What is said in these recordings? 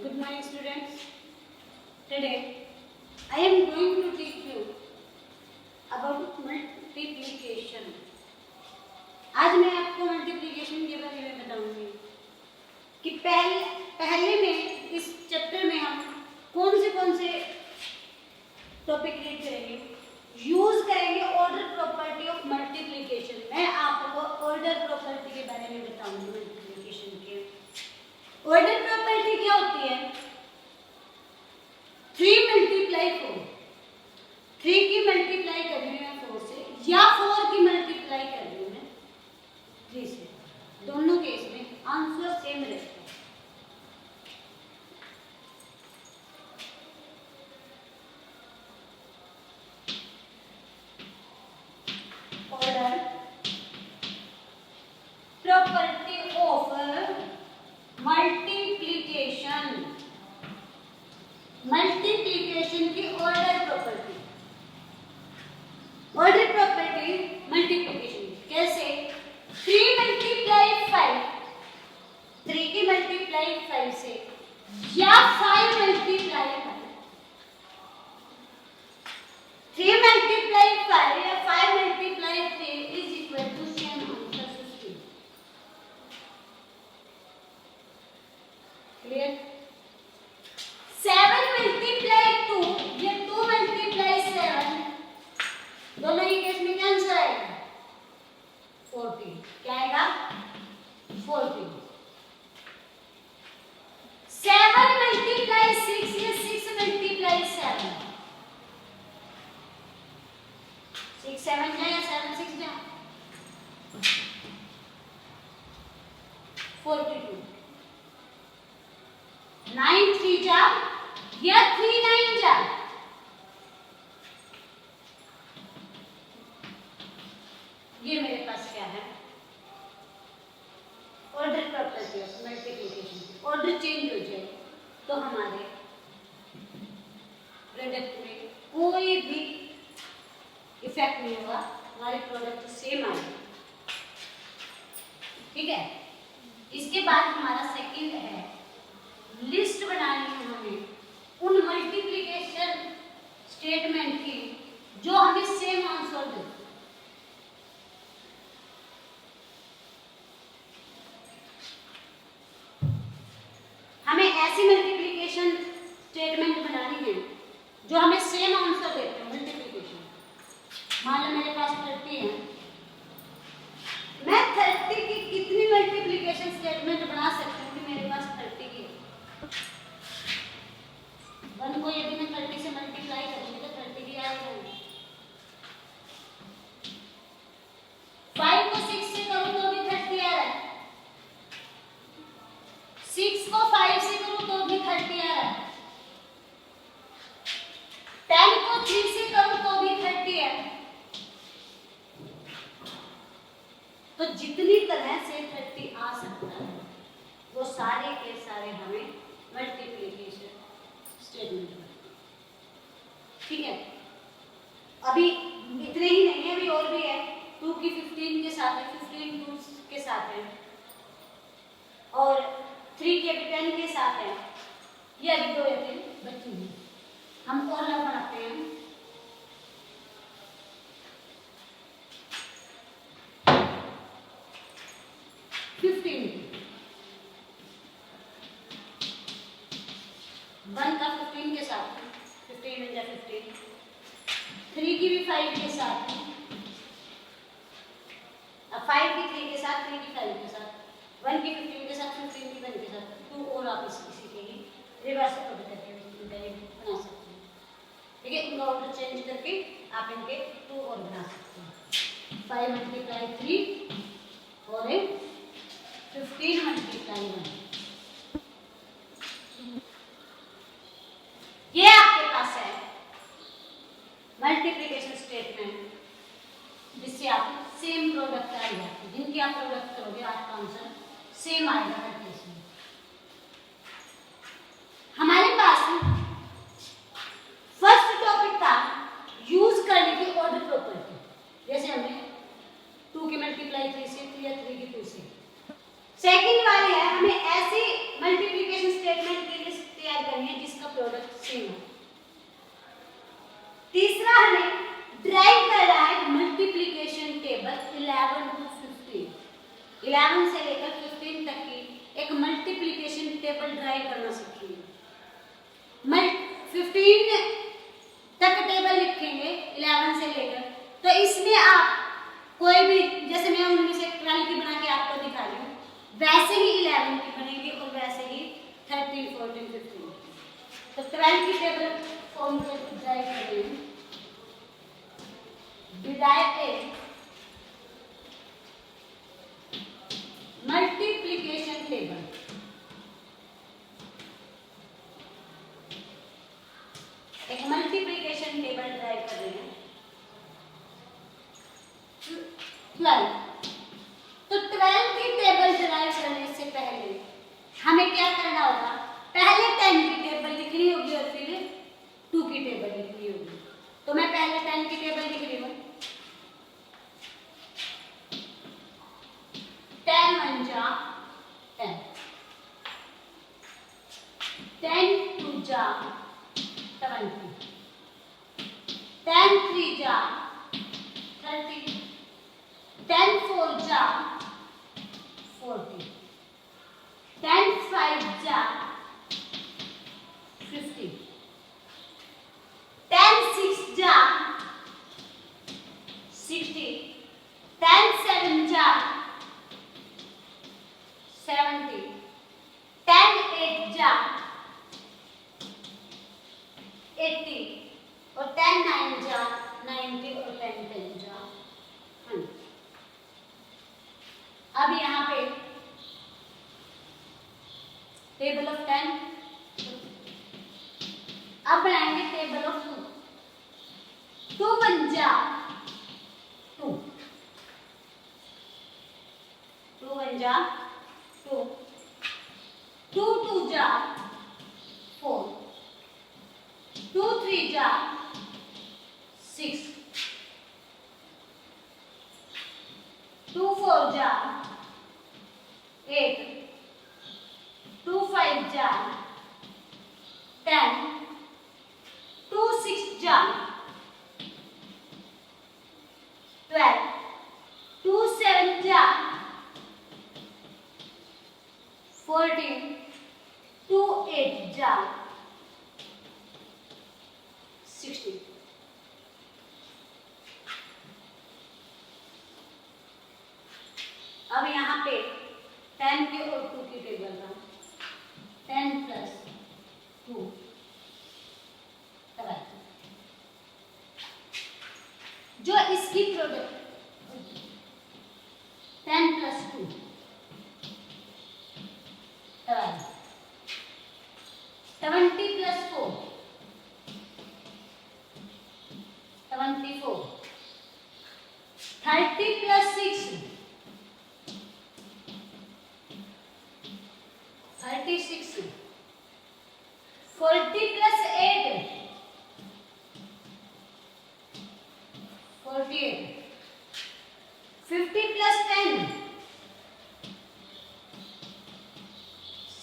Good morning, students. Today, I am going to teach you about multiplication. आज मैं आपको multiplication के बारे में बताऊंगी कि पहले में इस चैप्टर में हम कौन से टॉपिक रीड करेंगे, यूज करेंगे ऑर्डर प्रॉपर्टी ऑफ मल्टीप्लिकेशन। मैं आपको ऑर्डर प्रॉपर्टी के बारे में बताऊंगी। मल्टीप्लिकेशन के ऑर्डर प्रॉपर्टी क्या होती है? 3 मल्टीप्लाई 4, 3 की मल्टीप्लाई कर रही हूँ 4 से या 4 की मल्टीप्लाई कर रही हूँ मैं 3 से, दोनों केस में आंसर सेम रहता है। Order property of multiplication, multiplication की order property. Order property multiplication कैसे? 3 मल्टीप्लाई 5, 3 की मल्टीप्लाई 5 से या 5 मल्टीप्लाई 5, 3 मल्टीप्लाई 5 या 5 multiply 3 is equal to same answer 15। Clear? 7 multiply 2 या 2 मल्टीप्लाई 7, दोनों ही केस में क्या आंसर आएगा? 14। क्या आएगा? 14। 7 मल्टीप्लाई 6 या 6 मल्टीप्लाई 7, 6 7 जाए या 7 6 जाए, 42। 9 3 जा या 3 9 जा, ये मेरे पास क्या है? Order property of multiplication. Order change हो जाए तो हमारे प्रोडक्ट में कोई भी इफेक्ट नहीं होगा, हमारे प्रोडक्ट सेम आएगा। ठीक है? इसके बाद हमारा सेकंड है, लिस्ट बनानी है हमें उन मल्टीप्लिकेशन स्टेटमेंट की जो हमें सेम आंसर दे। हमें ऐसी मल्टीप्लिकेशन स्टेटमेंट बनानी है जो हमें सेम आंसर देते हैं मल्टीप्लिकेशन। मान लो मेरे पास 30 है, मैं 30 की कितनी मल्टीप्लिकेशन स्टेटमेंट बना सकती हूँ कि मेरे पास 30 की 1 को यदि मैं 30 से मल्टीप्लाई करूंगी तो 30 की आएगा। 5 को 6 से करूं तो भी 30 आ रहा है, 6 को 5 से करूं तो भी 30 आ रहा है, 10 को 3 से करूं तो भी 30 है। तो जितनी तरह से 30 आ सकता है वो सारे के सारे हमें मल्टीप्लिकेशन स्टेटमेंट है। ठीक है? अभी इतने ही नहीं है, अभी और भी है। 2 की 15 के साथ है, 15 2 के साथ है, और 3 के 10 के साथ है। ये अभी 2 या 3 बची हुई, हम और लग बनाते हैं। वन का 15 के साथ, 15 में 15, 3 की भी 5 के साथ, अब 5 की 3 के साथ, 3 की 5 के साथ, 1 की 15 के साथ, 15 की 1 के साथ, 2 और आप इसी के ही रिवर्स ऑर्डर करके बना सकते हैं। ठीक है? इनका ऑर्डर चेंज करके आप इनके 2 और बना सकते हैं। 5 मल्टीप्लाई 3 और 15 मल्टीप्लाई 1। ये आपके पास है मल्टीप्लिकेशन स्टेटमेंट जिससे आप सेम प्रोडक्ट आएगा। जिनकी आप प्रोडक्ट करोगे आपका आंसर सेम आएगा हर केस में। हमारे पास फर्स्ट टॉपिक था यूज करने की ऑर्डर प्रॉपर्टी। जैसे हमें 2 की मल्टीप्लाई 3 से या 3 की 2 से। सेकंड वाली है हमें ऐसी मल्टीप्लिकेशन स्टेटमेंट की लिस्ट ड्राइव करनी है जिसका प्रोडक्ट सेम हो। तीसरा हमें ड्राइव करना है मल्टीप्लिकेशन टेबल 11 to 15, 11 से लेकर 15 तक की एक मल्टीप्लिकेशन टेबल ड्राइव करना सीखिए। 15 तक टेबल लिखेंगे 11 से लेकर, तो इसमें आप कोई भी, जैसे मैं उनमें से 12 की बना के आपको दिखा रही हूँ, वैसे ही 11 की बनेगी और वैसे ही 13, 14, 15। तो 12 की टेबल फॉर्म को ड्राइव कर रही हूँ। डिराइव ए मल्टीप्लिकेशन टेबल, एक मल्टीप्लिकेशन टेबल ड्राइव कर रहे हैं 12। तो 12 की टेबल ड्राइव करने से पहले हमें क्या करना होगा, पहले 10 की टेबल लिखनी होगी और फिर 2 की टेबल लिखनी होगी। तो मैं पहले 10 की टेबल लिख रही हूँ। 10 1 जा 10, 10 2 जा 20, 10 3 जा 30, 10 4 जा 40, 10 5 जा 50, 10 6 जा 60, 10 7 जा 70, 10 8 जा 80 और 10 9 जा 90 और 10 10 जा 100। अब यहाँ पे टेबल ऑफ 10, अब बनाएंगे टेबल ऑफ 2। 2 1 जा 2, 2 1 जा 2, 2 2 जा 4, 2 3 जा 6, 2 4 जा 8, 2 5 जा 10, 2 6 जा 12, 2 7 जा 14, 2 8 जा 60। अब यहाँ पे 10 के और 2 की टेबल का 10 प्लस 2 जो इसकी product 10 plus 2 20 plus 4 24, 30 plus 6 36, 40 plus 8 48, 50 plus 10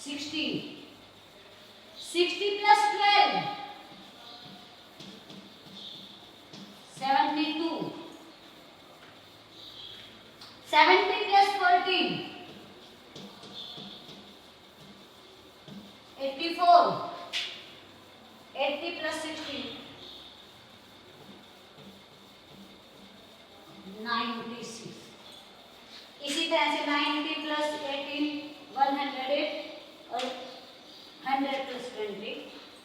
60, 60 plus 12 72, 70 plus 14 84, 80 plus 16 96। इसी तरह से 90 प्लस 18 108 और 100 प्लस 20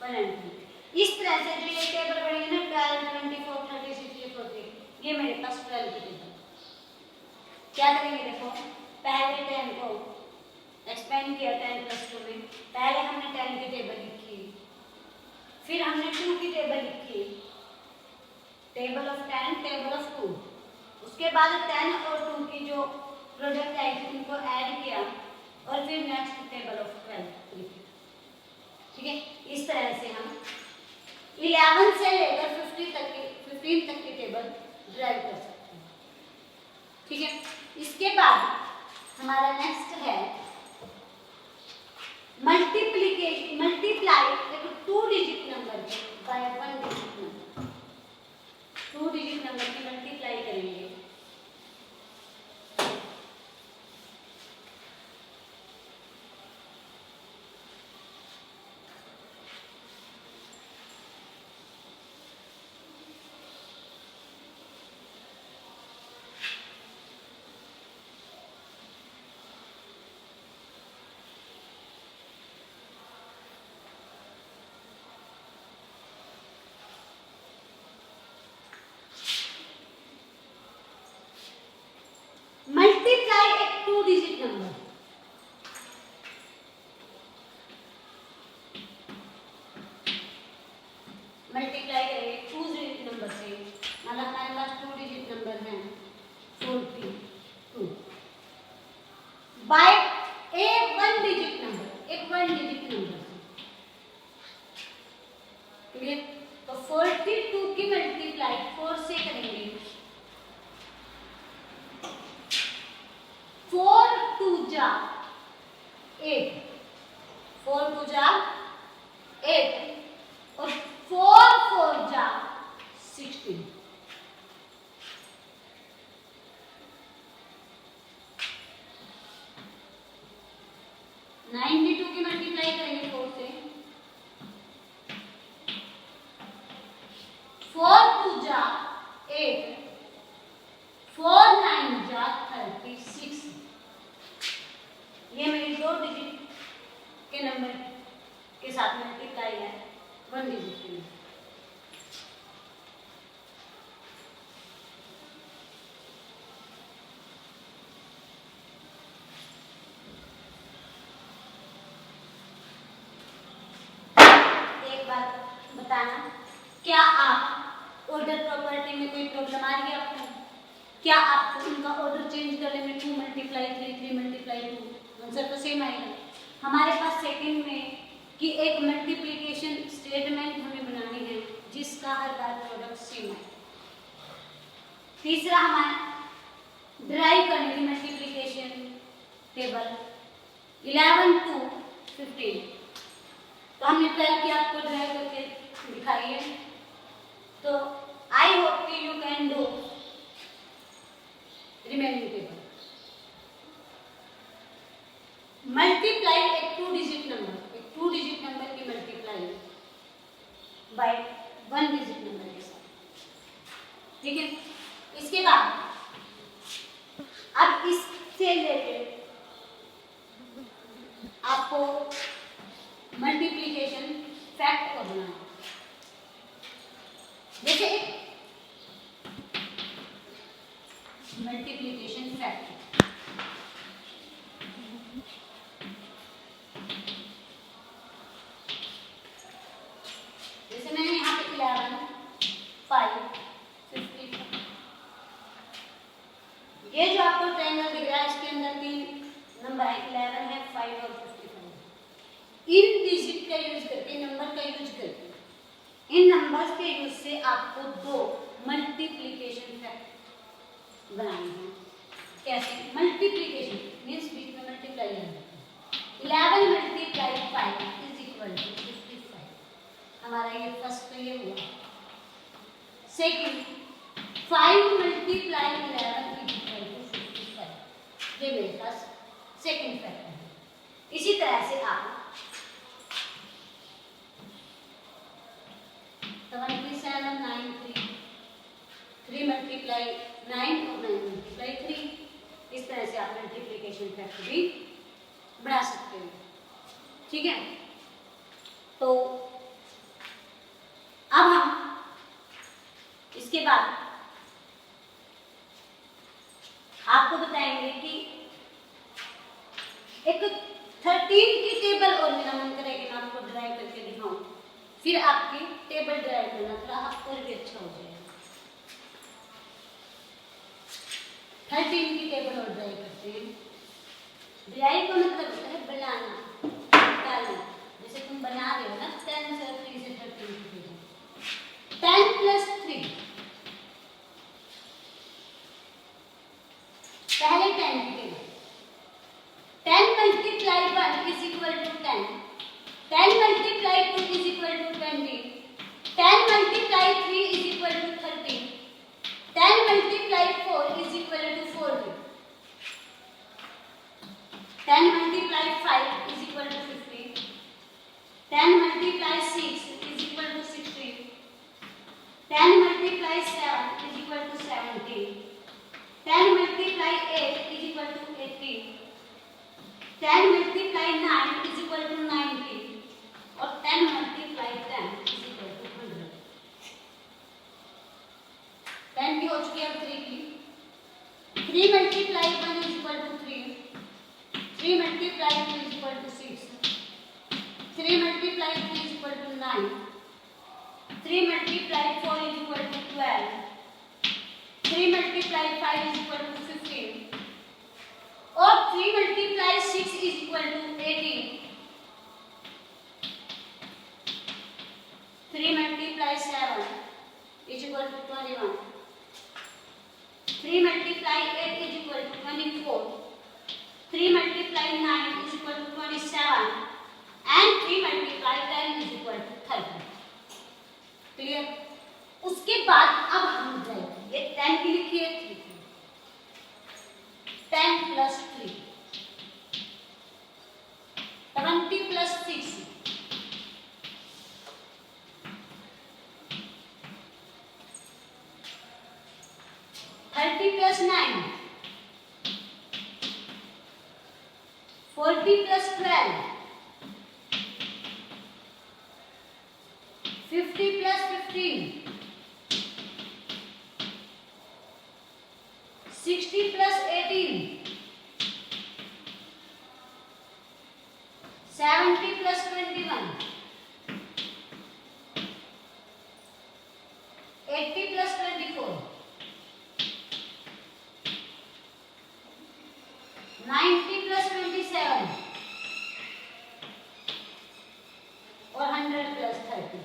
120। इस तरह से जो ये टेबल बनेगी ना 12 24 30 60 40, ये मेरे पास 12 की टेबल। क्या करेंगे, देखो पहले 10 को एक्सपेंड किया 10 प्लस 2 में, पहले हमने 10 की टेबल लिखी, फिर हमने 2 की टेबल लिखी, टेबल ऑफ 10 टेबल ऑफ 2, उसके बाद 10 और 2 की जो प्रोडक्ट आई थी उनको ऐड किया और फिर नेक्स्ट टेबल ऑफ 12 लिखी। ठीक है, इस तरह से हम 11 से लेकर 15 तक की टेबल ड्राइव कर सकते हैं। ठीक है, इसके बाद हमारा नेक्स्ट है मल्टीप्लाई एक 2 digit number by 1 digit number, 2 digit number की मल्टीप्लाई करेंगे। मल्टीप्लाई एक 2 डिजिट नंबर, मल्टीप्लाई करेंगे 2 डिजिट नंबर से, मतलब हमारे पास 2 डिजिट नंबर है 42 बाय ए 1 डिजिट नंबर, एक 1 डिजिट नंबर, क्लियर। तो 42 की मल्टीप्लाई 4 से करेंगे, 4 2 जा 8, 4 2 जा 8 और 4 4 जा 16, नाइन्टी टू की मल्टीप्लाई करेंगे 4 से, 4 2 जा 8, 4 9 जा 36, ये मेरी 2 डिजिट के नंबर के साथ मल्टीप्लाई है 1 डिजिट के नंबर। एक बात बताना, क्या आप ऑर्डर प्रॉपर्टी में कोई प्रॉब्लम आ रही है आपको? क्या आपको उनका ऑर्डर चेंज करने में 2 मल्टीप्लाई 3 3 मल्टीप्लाई 2 आंसर तो सेम आएगा। हमारे पास सेकंड में कि एक मल्टीप्लिकेशन स्टेटमेंट हमें बनानी है जिसका हर बार प्रोडक्ट सेम है। तीसरा हमारा ड्राइव करने की मल्टीप्लिकेशन टेबल 11 to 15, तो हमने 12 की आपको ड्राइव करके दिखाई है। तो आई होप कि you can do remaining table. Multiply एक 2 डिजिट नंबर, एक 2 डिजिट नंबर की मल्टीप्लाई बाय 1 डिजिट नंबर के साथ, ठीक है। इसके बाद अब इससे रिलेटेड आपको मल्टीप्लिकेशन फैक्ट को बनाना, जैसे मल्टीप्लिकेशन फैक्ट, जैसे मैंने यहाँ पे 11 5 55, ये जो आपको ट्रायंगल दिख रहा है इसके अंदर 3 नंबर है, 11 है 5 और 55। इन डिजिट का यूज करके, नंबर का यूज करके, इन नंबर्स के यूज से आपको 2 मल्टीप्लिकेशन फैक्ट बनाने हैं। कैसे? मल्टीप्लिकेशन मींस बीच में मल्टीप्लाई है। 11 मल्टीप्लाई 5 इज इक्वल टू 55, हमारा ये फर्स्ट तो ये हुआ। Second 5 multiply 11 is equal to 55, ये मेरे पास सेकंड फैक्ट है। इसी तरह से आप 77 9 3 मल्टीप्लाई 9 और 9 मल्टीप्लाई 3, इस तरह से आप मल्टीप्लिकेशन फैक्ट भी बना सकते हो, ठीक है। तो अब हम इसके बाद आपको बताएंगे कि एक 13 की टेबल, और मेरा मन करेगा मैं आपको ड्राइव करके दिखाऊं, फिर आपकी टेबल ड्राइव करना थोड़ा आपको भी अच्छा हो जाएगा। 13 की टेबल और ड्राइव करते हैं। ड्राइव का मतलब होता है बनाना, डालना। जैसे तुम बना रहे हो ना 10 से 3 से 13 की टेबल, 10 प्लस 3, पहले 10 की table, 10 multiply 1 is equal to 10. 10 multiply 2 is equal to 20. 10 multiply 3 is equal to 30. 10 multiply 4 is equal to 40. 10 multiply 5 is equal to 50. 10 multiply 6 is equal to 60. 10 multiply 7 is equal to 70. 10 multiply 8 is equal to 80. 10 multiply 9 is equal to 90. और 10 multiply 10 is equal to 100. 10 की हो चुकी है अब 3 की. 3 multiply 1 is equal to 3. 3 multiply 2 is equal to 6. 3 multiply 3 is equal to 9. 3 multiply 4 is equal to 12. 3 multiply 5 is equal to 15. और 3 multiply 6 is equal to 18. 3 multiply 7 is equal to 21. 3 multiply 8 is equal to 24. 3 multiply 9 is equal to 27. And 3 multiply 10 is equal to 30. Clear? उसके बाद अब हम जाएंगे, ये 10 की लिखी है 3 की. 10 plus 3, 20 plus 6, 30 plus 9, 40 plus 12, 50 plus 15, 60 plus 18, 70 plus 21, 80 plus 24, 90 plus 27 और 100 plus 30.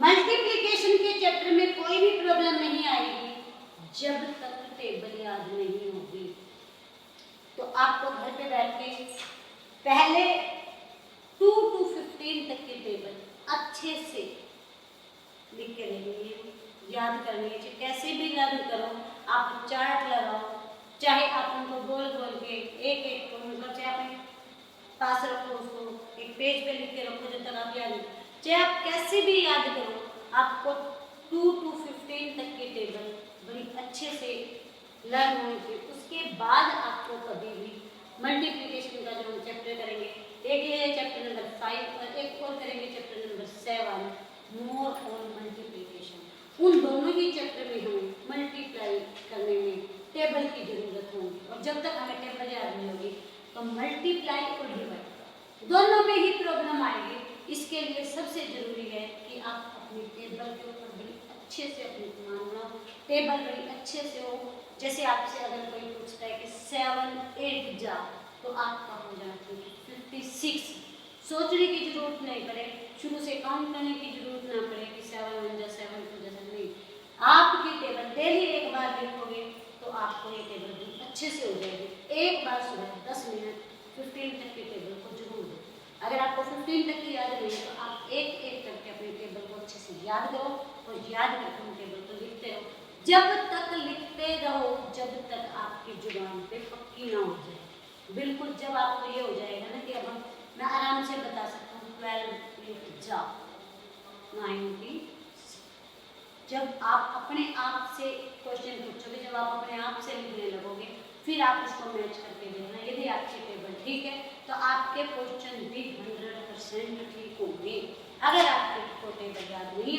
मल्टीप्लिकेशन के चैप्टर में कोई भी प्रॉब्लम नहीं आएगी जब तक टेबल याद नहीं होगी. तो आपको घर पे बैठ के पहले 2 to 15 तक के टेबल अच्छे से लिख के लेनी है, याद करनी है. कैसे भी याद करो, आप चार्ट लगाओ, चाहे आप उनको गोल गोल के एक एक को मतलब चाहे अपने पास रखो, उसको एक पेज पे लिख के रखो जब तक आप याद, चाहे आप कैसे भी याद करो, आपको 2 to 15 तक के टेबल बड़ी अच्छे से लर्न होने चाहिए. उसके बाद आपको कभी भी मल्टीप्लिकेशन का जो हम चैप्टर करेंगे, एक ये चैप्टर नंबर 5 और एक और करेंगे chapter number 7 more on multiplication. उन दोनों ही चैप्टर में हमें मल्टीप्लाई करने में टेबल की जरूरत होगी. और जब तक हमें टेबल याद नहीं होगी तो मल्टीप्लाई और डिवाइड दोनों में ही प्रॉब्लम आएगी. इसके लिए सबसे जरूरी है कि आप अपनी टेबल के ऊपर बड़ी अच्छे से अपनी मान बनाओ, टेबल बड़ी अच्छे से हो. जैसे आपसे अगर कोई पूछता है कि 7 8 जा, तो आपका हो जाता है 56. सोचने की जरूरत नहीं पड़े, शुरू से काउंट करने की जरूरत ना पड़े कि 7 1 जा 7 2 जा. नहीं, आपकी टेबल डेली एक बार लिखोगे तो आपको ये टेबल अच्छे से हो जाएगी. एक बार सुबह 10 मिनट 15 तक की टेबल को जरूर दो. अगर आपको 15 तक की याद नहीं है तो आप एक एक करके अपनी टेबल को अच्छे से याद करो और याद करके उन टेबल को लिखते रहो. जब तक लिखते रहो जब तक आपकी जुबान पे पक्की ना हो जाए. बिल्कुल जब आपको ये हो जाएगा ना कि अब मैं आराम से बता सकता हूँ 12 लिख जाओ 90. जब आप अपने आप से क्वेश्चन पूछोगे, जब आप अपने आप से लिखने लगोगे फिर आप इसको मैच करके देना। यदि आपकी टेबल ठीक है तो आपके क्वेश्चन भी 100% ठीक होंगे। अगर आपको टेबल याद नहीं